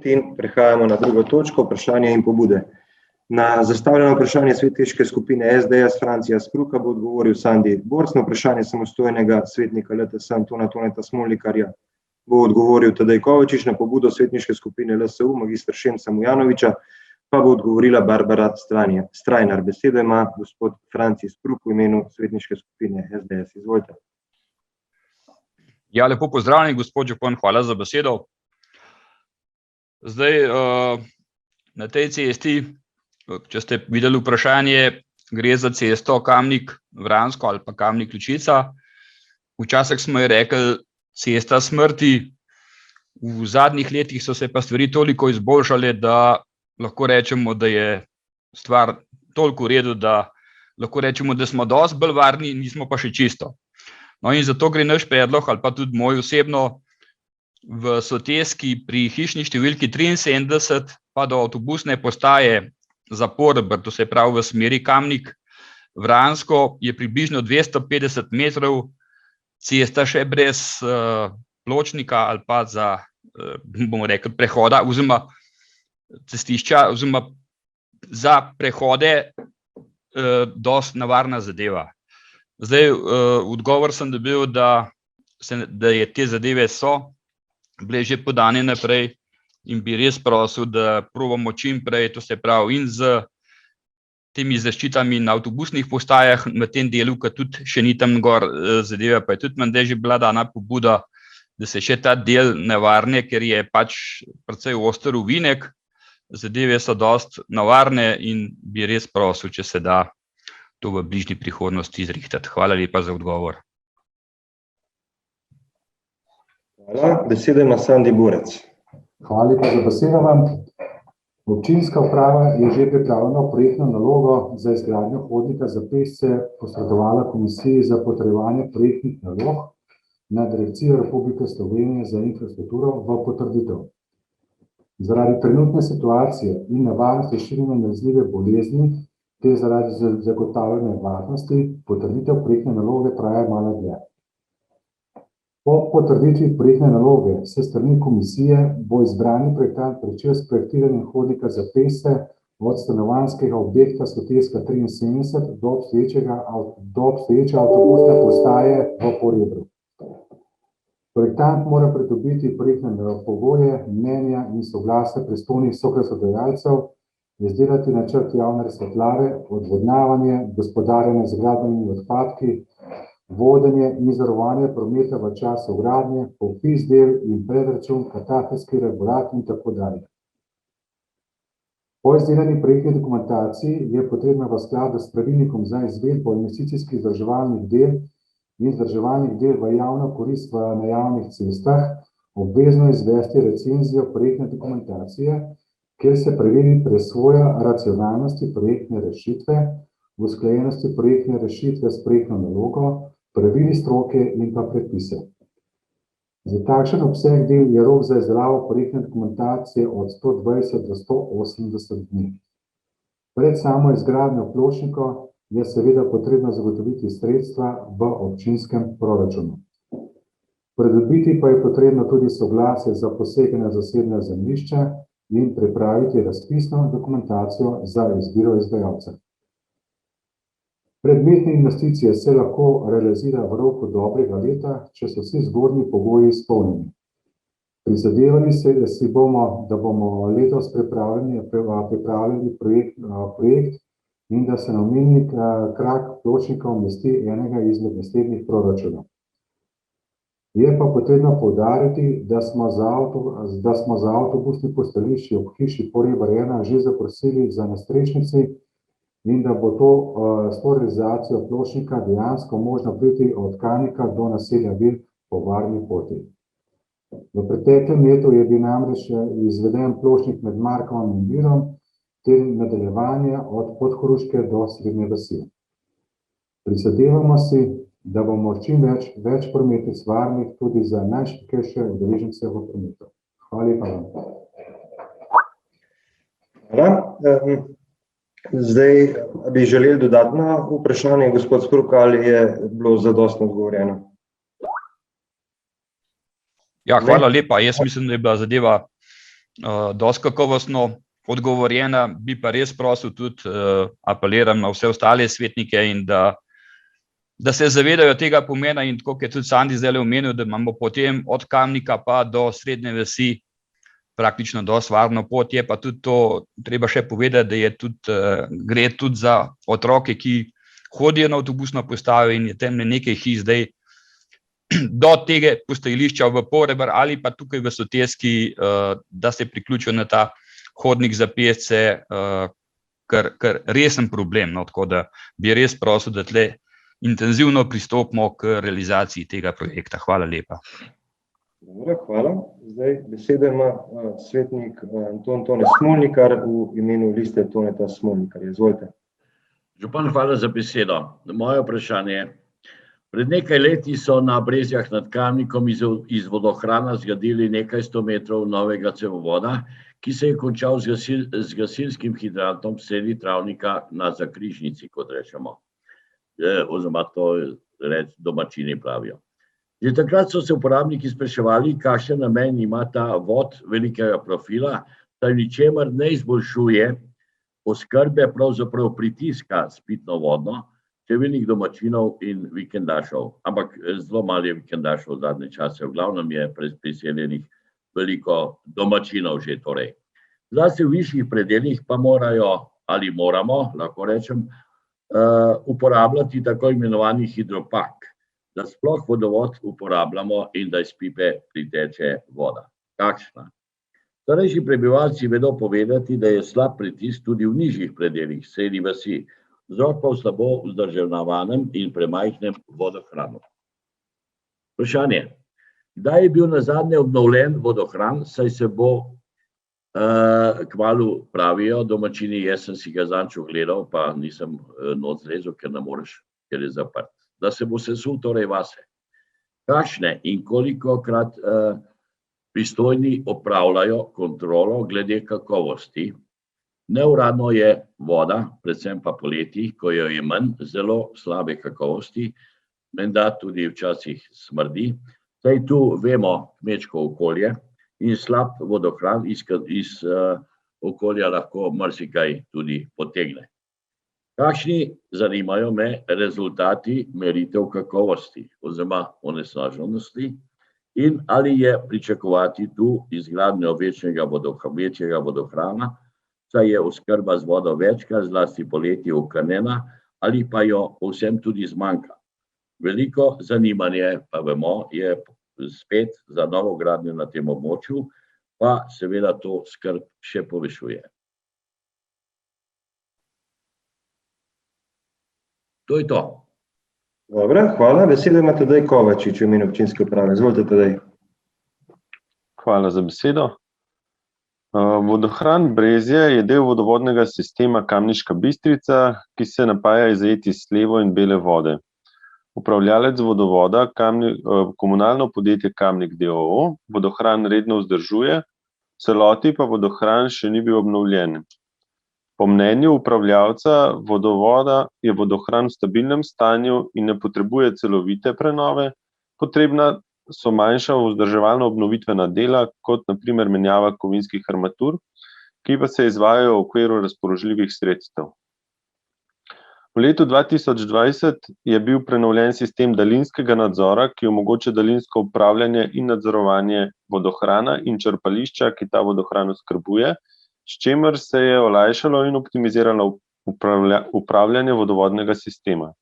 In prehajamo na drugo točko, vprašanje in pobude. Na zastavljeno vprašanje svetniške skupine SDS Francija Spruka bo odgovoril Sandi Borc, na vprašanje samostojnega svetnika LTS Antona Toneta Smolnikarja bo odgovoril Tadej Kovačič, na pobudo svetniške skupine LSU magistr Šemca Mujanoviča pa bo odgovorila Barbara Strajnar. Besedo ima gospod Franci Spruk v imenu svetniške skupine SDS. Izvolite. Ja, lepo pozdravljeni, gospod župan, hvala za besedo. Zdaj, na tej cesti, če ste videli vprašanje, gre za cesto Kamnik-Vransko ali pa Kamnik-Lučica. Včasih smo ji rekli cesta smrti. V zadnjih letih so se pa stvari toliko izboljšale, da lahko rečemo, da je stvar toliko v redu, da lahko rečemo, da smo dosti bolj varni, nismo pa še čisto. No in zato gre naš predlog, ali pa tudi moj osebno, v Soteski pri hišni številki 73 pa do avtobusne postaje Zaporebr, to se pravi v smeri Kamnik-Vransko, je približno 250 metrov cesta še brez pločnika ali pa za, bomo rekli, prehoda oziroma cestišča oziroma za prehode dosti nevarna zadeva. Zdaj, odgovor sem dobil, da je te zadeve so bile že podane naprej in bi res prosil, da probamo čim prej, to se pravi in z temi zaščitami na avtobusnih postajah v tem delu, ki tudi še ni tam gor zadeva, pa je tudi menda že bila dana pobuda, da se še ta del nevarne, ker je pač precej oster ovinek, zadeve so dosti nevarne in bi res prosil, če se da to v bližnji prihodnosti izrihtati. Hvala lepa za odgovor. Hvala. Besedo ima Sandi Borec. Hvala lepa za besedo vam. Občinska uprava je že pripravljeno projektno nalogo za izgradnjo hodnika za pešce posredovala Komisiji za potrjevanje projektnih nalog na Direkcijo Republike Slovenije za infrastrukturo v potrditev. Zaradi trenutne situacije in nevarnosti širjenja nalezljive bolezni te zaradi zagotavljanja varnosti potrditev projektne naloge traja malo dlje. Po potrditvi projektne naloge s strani komisije bo izbrani projektant pričel s projektiranjem hodnika za pešce od stanovanjskega objekta Soteska 73 do obstoječe avtobusne postaje v Porebru. Projektant mora pridobiti projektne pogoje, mnenja in soglasje pristojnih soglasodajalcev, izdelati načrt javne razsvetljave, odvodnjavanje, gospodarjenje z gradbenimi odpadki, vodenje in nadzorovanje prometa v času gradnje, popis del in predračun, katastrski elaborat in tako dalje. Po izdelani projektni dokumentaciji je potrebno v skladu s pravilnikom za izvedbo investicijskih vzdrževalnih del in vzdrževalnih del v javno korist na javnih cestah obvezno izvesti recenzijo projektne dokumentacije, kjer se preveri presoja racionalnosti projektne rešitve, usklajenosti projektne rešitve s projektno nalogo, pravili stroke in pa predpise. Za takšen obseg del je rok za izdelavo projektne dokumentacije od 120 do 180 dni. Pred samo izgradnjo pločnikov je seveda potrebno zagotoviti sredstva v občinskem proračunu. Pridobiti pa je potrebno tudi soglasje za posege na zasebna zemljišča in pripraviti razpisno dokumentacijo za izbiro izvajalca. Predmetne investicije se lahko realizira v roku dobrega leta, če so vsi zgornji pogoji izpolnjeni. Prizadevali si bomo, da bomo letos pripravljeni projekt in da se na omenjeni krak pločnika umesti enega izmed naslednjih proračunov. Je pa potrebno poudariti, da smo za avtobusni postajališči ob hiši Porebr 1 že zaprosili za nastrešnici in da bo s to realizacijo pločnika dejansko možno priti od Kamnika do naselja Vil po varni poti. V preteklem letu je bil namreč izveden pločnik med Markovom in Virom ter nadaljevanje od Podkoruške do Srednje vasi. Prizadevamo si, da bomo čim več prometnic varnih tudi za najšibkejše udeležence v prometu. Hvala lepa vam. Hvala. Zdaj, bi želeli dodatno vprašanje, gospod Spruk, ali je bilo zadostno odgovorjeno? Ja, hvala lepa. Jaz mislim, da je bila zadeva dosti kakovostno odgovorjena, bi pa res prosil tudi, apeliram na vse ostale svetnike in da se zavedajo tega pomena in tako, kot je tudi Sandi zdaj omenil, da imamo potem od Kamnika pa do Srednje vasi praktično dosti varno pot, je pa tudi to treba še povedati, da je tudi, gre tudi za otroke, ki hodijo na avtobusno postajo in je tam nekaj hiš zdaj do tega postajališča v Porebar ali pa tukaj v Soteski, da se priključijo na ta hodnik za pešce, kar resen problem, no, tako da bi res prosil, da tle intenzivno pristopimo k realizaciji tega projekta. Hvala lepa. Dobro, hvala. Zdaj besedo ima svetnik Anton Tone Smolnikar v imenu Liste Toneta Smolnikarja. Izvolite. Župan, hvala za besedo. Moje vprašanje. Pred nekaj leti so na Brezjah nad Kamnikom iz vodohrana zgradili nekaj 100 metrov novega cevovoda, ki se je končal z gasilskim hidrantom sredi travnika na Zakrižnici, kot rečemo. Oziroma to domačini pravijo. Že takrat so se uporabniki spraševali, kakšen namen ima ta vod velikega profila, saj ničemer ne izboljšuje oskrbe, pravzaprav pritiska s pitno vodno številnih domačinov in vikendašov. Ampak zelo malo je vikendašov v zadnje čase, v glavnem je priseljenih veliko domačinov že torej. Zlasti v višjih predeljih pa morajo, ali moramo, lahko rečem, uporabljati tako imenovani hidropak, da sploh vodovod uporabljamo in da iz pipe priteče voda. Kakšna? Starejši prebivalci vedo povedati, da je slab pritisk tudi v nižjih predeljih sredi vasi, vzrok pa v slabo vzdrževanem in premajhnem vodohranu. Vprašanje. Kdaj je bil nazadnje obnovljen vodohran, saj se bo kmalu pravijo domačini, jaz sem si ga zadnjič ogledal, pa nisem not zlezel, ker ne moreš, ker je zaprt. Da se bo sesul torej vase. Kakšne in kolikokrat pristojni opravljajo kontrolo glede kakovosti? Neuradno je voda, predvsem pa poleti, ko jo je manj, zelo slabe kakovosti, menda tudi včasih smrdi, saj tu vemo kmečko okolje in slab vodohran iz okolja lahko marsikaj tudi potegne. Kakšni, zanimajo me, rezultati meritev kakovosti oziroma onesnaženosti in ali je pričakovati tu izgradnjo večjega vodohrana, saj je oskrba z vodo večkrat, zlasti poleti, okrnjena ali pa jo povsem tudi zmanjka. Veliko zanimanje, pa vemo, je spet za novo gradnjo na tem območju, pa seveda to skrb še povečuje. To je to. Dobro, hvala. Besedo ima Tadej Kovačič v imenu občinske uprave. Izvolite, Tadej. Hvala za besedo. Vodohran Brezje je del vodovodnega sistema Kamniška Bistrica, ki se napaja iz zajetij Slevo in Bele vode. Upravljalec vodovoda, komunalno podjetje Kamnik d.o.o., vodohran redno vzdržuje, v celoti pa vodohran še ni bil obnovljen. Po mnenju upravljalca vodovoda je vodohran v stabilnem stanju in ne potrebuje celovite prenove, potrebna so manjša vzdrževalno obnovitvena dela, kot na primer menjava kovinskih armatur, ki pa se izvajajo v okviru razpoložljivih sredstev. V letu 2020 je bil prenovljen sistem daljinskega nadzora, ki omogoča daljinsko upravljanje in nadzorovanje vodohrana in črpališča, ki ta vodohran oskrbuje, s čimer se je olajšalo in optimiziralo upravljanje vodovodnega sistema.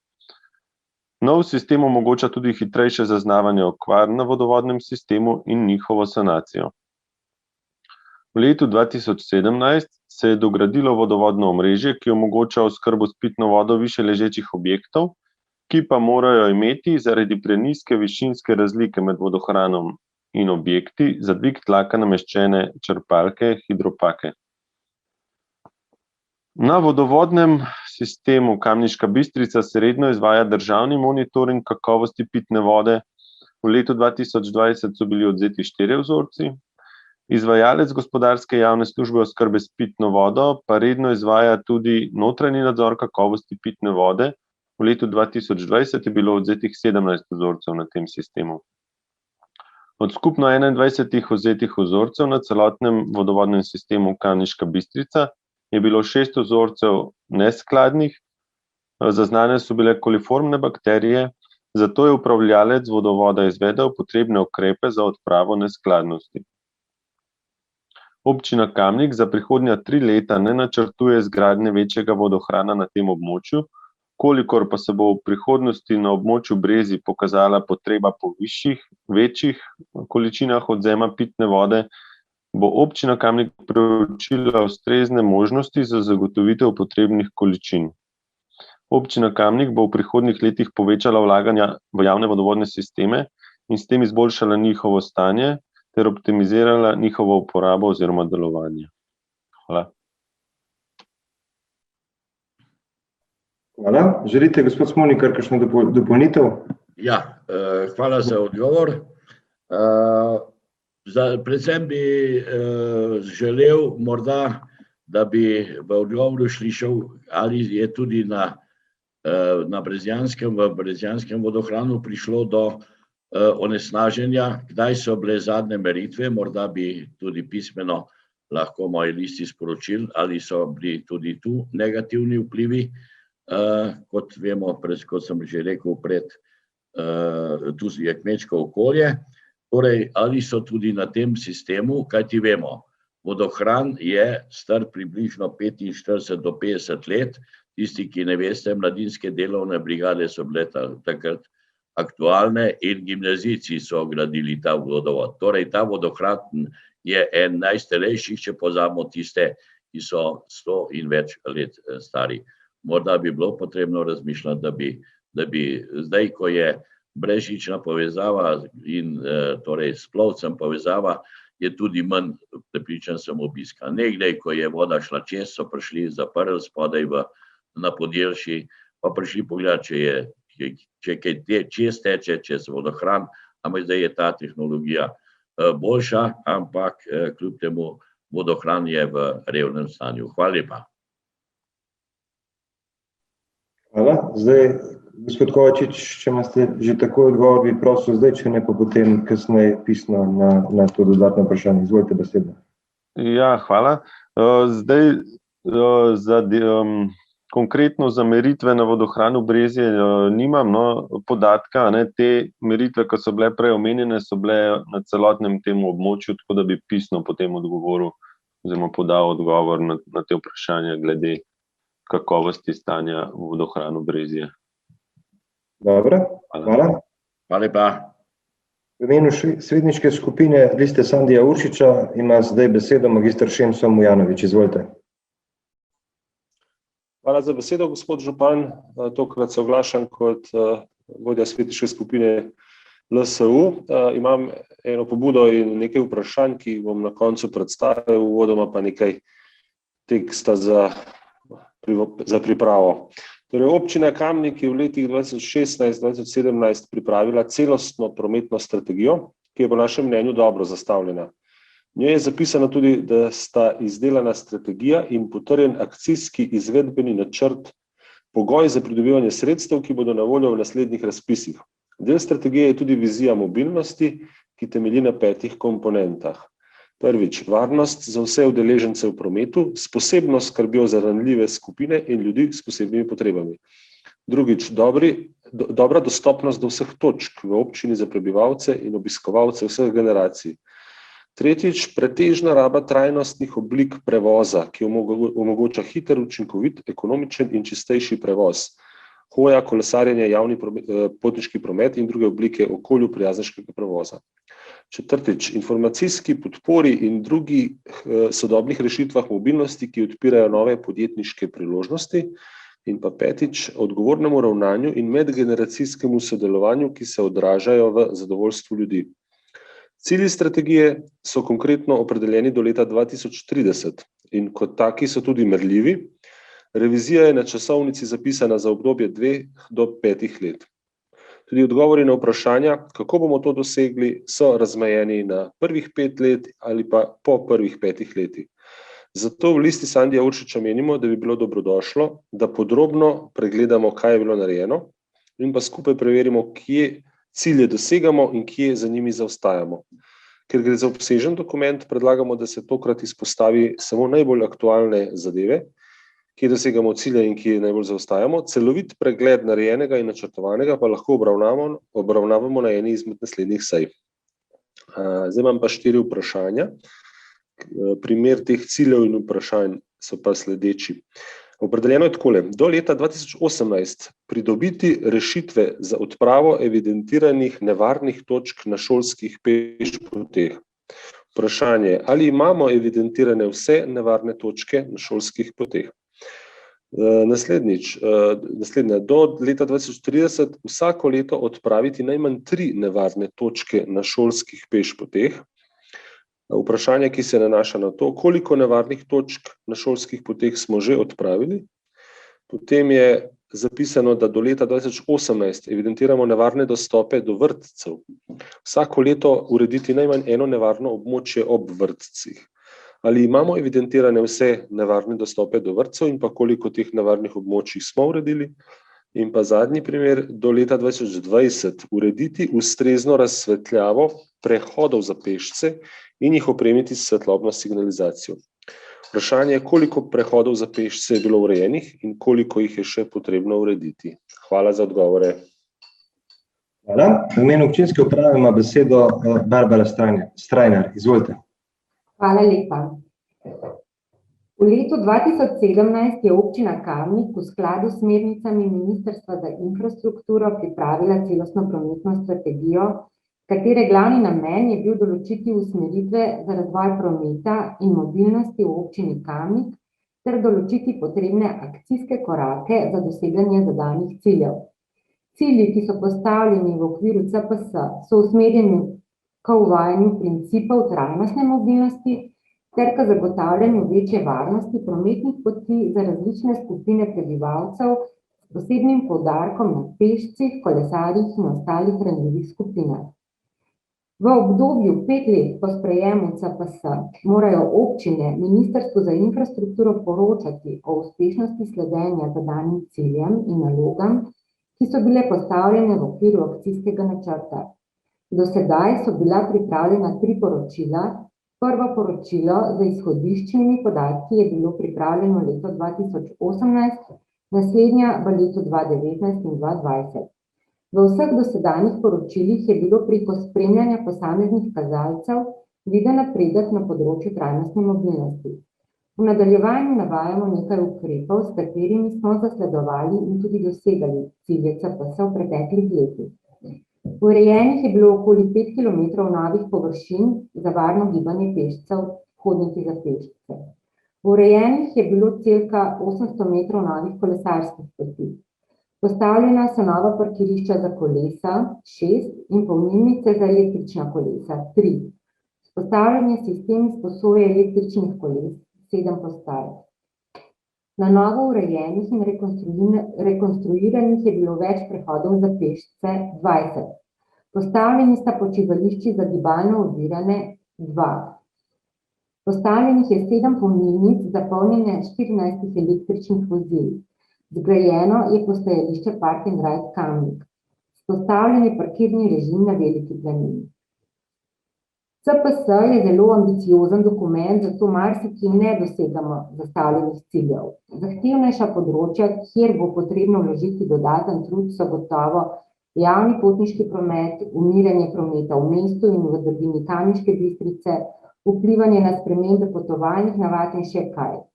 Nov sistem omogoča tudi hitrejše zaznavanje okvar na vodovodnem sistemu in njihovo sanacijo. V letu 2017 se je dogradilo vodovodno omrežje, ki omogoča oskrbo s pitno vodo više ležečih objektov, ki pa morajo imeti zaradi prenizke višinske razlike med vodohranom in objekti za dvig tlaka nameščene črpalke, hidropake. Na vodovodnem sistemu Kamniška Bistrica se redno izvaja državni monitoring kakovosti pitne vode. V letu 2020 so bili odvzeti 4 vzorci. Izvajalec gospodarske javne službe oskrbe s pitno vodo pa redno izvaja tudi notranji nadzor kakovosti pitne vode. V letu 2020 je bilo odvzetih 17 vzorcev na tem sistemu. Od skupno 21 vzetih vzorcev na celotnem vodovodnem sistemu Kamniška Bistrica je bilo 6 vzorcev neskladnih, zaznane so bile koliformne bakterije, zato je upravljalec vodovoda izvedel potrebne ukrepe za odpravo neskladnosti. Občina Kamnik za prihodnja 3 leta ne načrtuje izgradnje večjega vodohrana na tem območju, kolikor pa se bo v prihodnosti na območju Brezij pokazala potreba po večjih količinah odvzema pitne vode, bo občina Kamnik preučila ustrezne možnosti za zagotovitev potrebnih količin. Občina Kamnik bo v prihodnjih letih povečala vlaganja v javne vodovodne sisteme in s tem izboljšala njihovo stanje ter optimizirala njihovo uporabo oziroma delovanje. Hvala. Hvala. Želite, gospod Smolnikar, kakšno dopolnitev? Ja, hvala za odgovor. Predvsem bi želel morda, da bi v odgovoru slišal, ali je tudi v Brezjanskem vodohranu prišlo do onesnaženja, kdaj so bile zadnje meritve, morda bi tudi pismeno lahko moji listi sporočili, ali so bili tudi tu negativni vplivi, kot vemo, kot sem že rekel, tu je kmečko okolje, torej ali so tudi na tem sistemu, kajti vemo, vodohran je star približno 45 do 50 let, tisti, ki ne veste, mladinske delovne brigade so bile takrat aktualne in gimnazijci so gradili ta vodovod. Torej, ta vodohran je en najstarejših, če pozabimo tiste, ki so 100 in več let stari. Morda bi bilo potrebno razmišljati, da bi zdaj, ko je brezžična povezava in torej s plovcem povezava, je tudi manj prepričan sem obiska. Nekdaj, ko je voda šla čez, so prišli zaprli spodaj na Podjelši, pa prišli pogledati, če kaj čez teče, čez vodohran, ampak zdaj je ta tehnologija boljša, ampak kljub temu vodohran je v revnem stanju. Hvala lepa. Hvala. Zdaj, gospod Kovačič, če imate že tako odgovor, bi prosil zdaj, če ne pa potem kasneje pisno na to dodatno vprašanje. Izvolite besedo. Ja, hvala. Zdaj, konkretno za meritve na vodohranu Brezje nimam podatka, te meritve, ko so bile prej omenjene, so bile na celotnem tem območju, tako da bi pisno potem odgovoril oziroma podal odgovor na te vprašanja glede kakovosti stanja v vodohranu Brezje. Dobro, hvala. Hvala lepa. V imenu svetniške skupine Liste Sandija Uršiča ima zdaj besedo magister Šemso Mujanović. Izvolite. Hvala za besedo, gospod župan. Tokrat se oglašam kot vodja svetniške skupine LSU. Imam eno pobudo in nekaj vprašanj, ki bom na koncu predstavil, uvodoma pa nekaj teksta za pripravo. Torej, občina Kamnik je v letih 2016-2017 pripravila celostno prometno strategijo, ki je po našem mnenju dobro zastavljena. V njej je zapisano tudi, da sta izdelana strategija in potrjen akcijski izvedbeni načrt pogoj za pridobivanje sredstev, ki bodo na voljo v naslednjih razpisih. Del strategije je tudi vizija mobilnosti, ki temelji na 5 komponentah. Prvič, varnost za vse udeležence v prometu s posebno skrbjo za ranljive skupine in ljudi s posebnimi potrebami. Drugič, dobra dostopnost do vseh točk v občini za prebivalce in obiskovalce vseh generacij. Tretjič, pretežna raba trajnostnih oblik prevoza, ki omogoča hiter, učinkovit, ekonomičen in čistejši prevoz. Hoja, kolesarjenje, javni potniški promet in druge oblike okolju prijaznejšega prevoza. Četrtič, informacijski podpori in drugih sodobnih rešitvah mobilnosti, ki odpirajo nove podjetniške priložnosti. In pa petič, odgovornemu ravnanju in medgeneracijskemu sodelovanju, ki se odražajo v zadovoljstvu ljudi. Cilji strategije so konkretno opredeljeni do leta 2030 in kot taki so tudi merljivi. Revizija je na časovnici zapisana za obdobje 2 do 5 let. Tudi odgovori na vprašanja, kako bomo to dosegli, so razmejeni na prvih 5 let ali pa po prvih 5 letih. Zato v Listi Sandija Uršiča menimo, da bi bilo dobrodošlo, da podrobno pregledamo, kaj je bilo narejeno in pa skupaj preverimo, kje cilje dosegamo in kje za njimi zaostajamo. Ker gre za obsežen dokument, predlagamo, da se tokrat izpostavi samo najbolj aktualne zadeve, kje dosegamo cilje in kje najbolj zaostajamo. Celovit pregled narejenega in načrtovanega pa lahko obravnavamo na eni izmed naslednjih sej. Zdaj imam pa 4 vprašanja. Primer teh ciljev in vprašanj so pa sledeči. Opredeljeno je takole: do leta 2018 pridobiti rešitve za odpravo evidentiranih nevarnih točk na šolskih pešpoteh. Vprašanje: ali imamo evidentirane vse nevarne točke na šolskih poteh? Naslednja, do leta 2030 vsako leto odpraviti najmanj 3 nevarne točke na šolskih pešpoteh. Vprašanje, ki se nanaša na to, koliko nevarnih točk na šolskih poteh smo že odpravili. Potem je zapisano, da do leta 2018 evidentiramo nevarne dostope do vrtcev. Vsako leto urediti najmanj eno nevarno območje ob vrtcih. Ali imamo evidentirane vse nevarne dostope do vrtcev in pa koliko teh nevarnih območij smo uredili? In pa zadnji primer, do leta 2020 urediti ustrezno razsvetljavo prehodov za pešce in jih opremiti s svetlobno signalizacijo. Vprašanje je, koliko prehodov za pešce je bilo urejenih in koliko jih je še potrebno urediti. Hvala za odgovore. Hvala. V imenu občinske uprave ima besedo Barbara Strajnar. Izvolite. Hvala lepa. V letu 2017 je občina Kamnik v skladu s smernicami Ministrstva za infrastrukturo pripravila celostno prometno strategijo, katere glavni namen je bil določiti usmeritve za razvoj prometa in mobilnosti v občini Kamnik ter določiti potrebne akcijske korake za doseganje zadanih ciljev. Cilji, ki so postavljeni v okviru CPS, so usmerjeni k uvajanju principov trajnostne mobilnosti ter k zagotavljanju večje varnosti prometnih poti za različne skupine prebivalcev s posebnim poudarkom na pešcih, kolesarjih in ostalih ranljivih skupinah. V obdobju 5 let po sprejemu CPS morajo občine Ministrstvu za infrastrukturo poročati o uspešnosti sledenja zadanim ciljem in nalogam, ki so bile postavljene v okviru akcijskega načrta. Do sedaj so bila pripravljena 3 poročila. Prvo poročilo z izhodiščnimi podatki je bilo pripravljeno leto 2018, naslednja v letu 2019 in 2020. V vseh dosedanjih poročilih je bilo preko spremljanja posameznih kazalcev viden napredek na področju trajnostne mobilnosti. V nadaljevanju navajamo nekaj ukrepov, s katerimi smo zasledovali in tudi dosegali cilje CPS v preteklih letih. Urejenih je bilo okoli 5 km novih površin za varno gibanje pešcev, hodniki za pešce. Urejenih je bilo cirka 800 metrov novih kolesarskih poti. Postavljena so nova parkirišča za kolesa, 6, in polnilnice za električna kolesa, 3. Vzpostavljen je sistem izposoje električnih koles, 7 postaj. Na novo urejenih in rekonstruiranih je bilo več prehodov za pešce, 20. Postavljeni sta počivališči za gibalno ovirane, 2. Postavljenih je 7 polnilnic za polnjenje 14 električnih vozil. Zgrajeno je postajališče Park and Ride Kamnik. Vzpostavljen je parkirni režim na Veliki planini. CPS je zelo ambiciozen dokument, zato marsikje ne dosegamo zastavljenih ciljev. Zahtevnejša področja, kjer bo potrebno vložiti dodaten trud, so gotovo javni potniški promet, umirjanje prometa v mestu in v dolini Kamniške Bistrice, vplivanje na spremembe potovalnih navad in še kaj.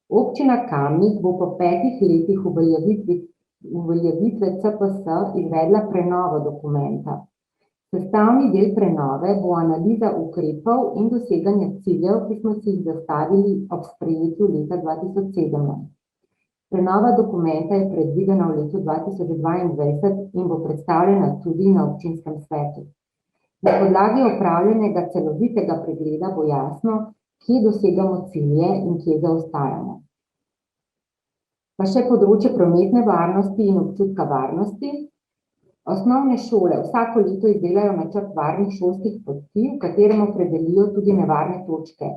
Občina Kamnik bo po 5 letih uveljavitve CPS izvedla prenovo dokumenta. Sestavni del prenove bo analiza ukrepov in doseganja ciljev, ki smo si jih zastavili ob sprejetju leta 2017. Prenova dokumenta je predvidena v letu 2022 in bo predstavljena tudi na občinskem svetu. Na podlagi opravljenega celovitega pregleda bo jasno, kje dosegamo cilje in kje zaostajamo. Pa še področje prometne varnosti in občutka varnosti. Osnovne šole vsako leto izdelajo načrt varnih šolskih poti, v katerem opredelijo tudi nevarne točke.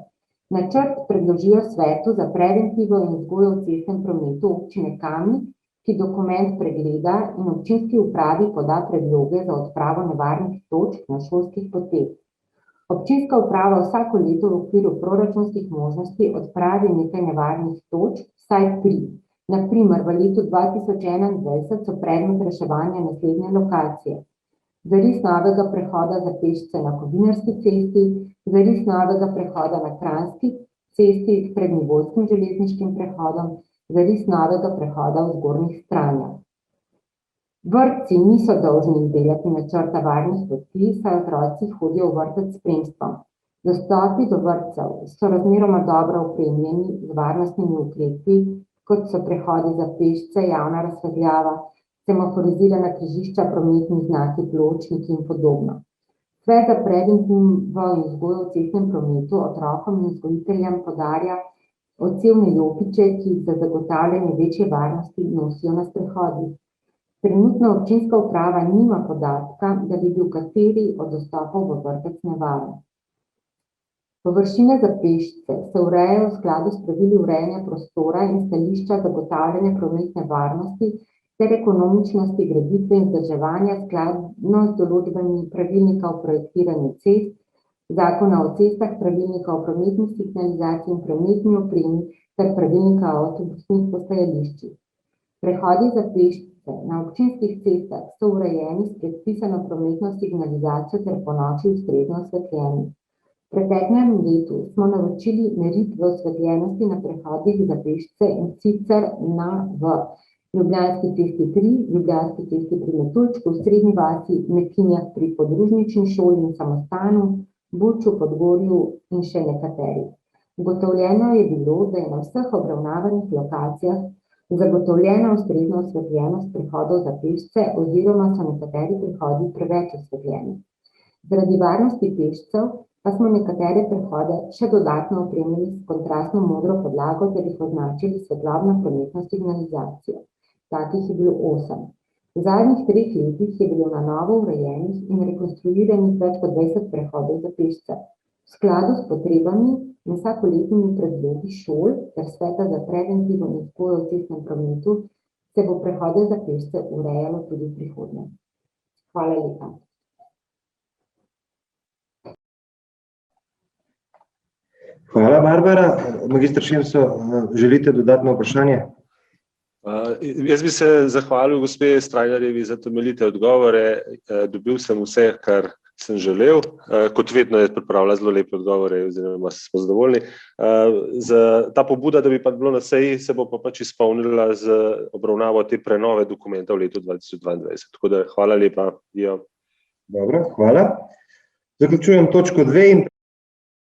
Načrt predložijo svetu za preventivo in vzgojo v cestnem prometu občine Kamnik ki dokument pregleda in občinski upravi poda predloge za odpravo nevarnih točk na šolskih poteh. Občinska uprava vsako leto v okviru proračunskih možnosti odpravi nekaj nevarnih točk, vsaj 3. Na primer, v letu 2021 so predmet reševanja naslednje lokacije. Zaris novega prehoda za pešce na Kovinarski cesti, zaris novega prehoda na Kranjski cesti s prednivojskim železniškim prehodom, zaris novega prehoda v Zgornjih Stranjah. Vrtci niso dolžni izdelati načrta varnih poti, saj otroci hodijo v vrtec s spremstvom. Dostopi do vrtcev so razmeroma dobro opremljeni z varnostnimi ukrepi, kot so prehodi za pešce, javna razsvetljava, semaforizirana križišča, prometni znaki, pločniki in podobno. Svet za preventivno in vzgojo v cestnem prometu otrokom in vzgojiteljem podarja odsevne jopiče, ki jih za zagotavljanje večje varnosti nosijo na sprehodih. Trenutna občinska uprava nima podatka, da bi bil kateri od dostopov v vrtec nevaren. Površine za pešce se urejajo v skladu s pravili urejanja prostora in stališča zagotavljanja prometne varnosti ter ekonomičnosti graditve in vzdrževanja skladno z določbami pravilnika o projektiranju cest, zakona o cestah, pravilnika o prometni signalizaciji in prometni opremi ter pravilnika o avtobusnih postajališčih. Prehodi za pešce na občinskih cestah so urejeni s predpisano prometno signalizacijo ter ponoči ustrezno osvetljeni. V preteklem letu smo naročili meritve osvetljenosti na prehodih za pešce in sicer v Ljubljanski cesti 3, Ljubljanski cesti pri Metuljčku, v Srednji vasi, Mekinjah pri podružnični šoli in samostanu, Buču, Podgorju in še nekateri. Ugotovljeno je bilo, da je na vseh obravnavanih lokacijah zagotovljena ustrezna osvetljenost prehodov za pešce oziroma so nekateri prehodi preveč osvetljeni. Zaradi varnosti pešcev pa smo nekatere prehode še dodatno opremili s kontrastno modro podlago ter jih označili s svetlobno prometno signalizacijo. Takih je bilo 8. V zadnjih 3 letih je bilo na novo urejenih in rekonstruiranih več kot 20 prehodov za pešce. V skladu s potrebami in vsakoletnimi predlogi šol ter sveta za preventivno in vzgojo v cestnem prometu se bo prehode za pešce urejalo tudi v prihodnje. Hvala lepa. Hvala, Barbara. Magister Šemso, želite dodatno vprašanje? Jaz bi se zahvalil gospe Strajnarjevi za temeljite odgovore. Dobil sem vse, kar sem želel. Kot vedno je pripravila zelo lepe odgovore, oziroma smo zadovoljni. Ta pobuda, da bi pa bilo na seji, se bo pa pač izpolnila z obravnavo te prenove dokumenta v letu 2022. Tako da hvala lepa. Dobro, hvala. Zaključujem točko 2 in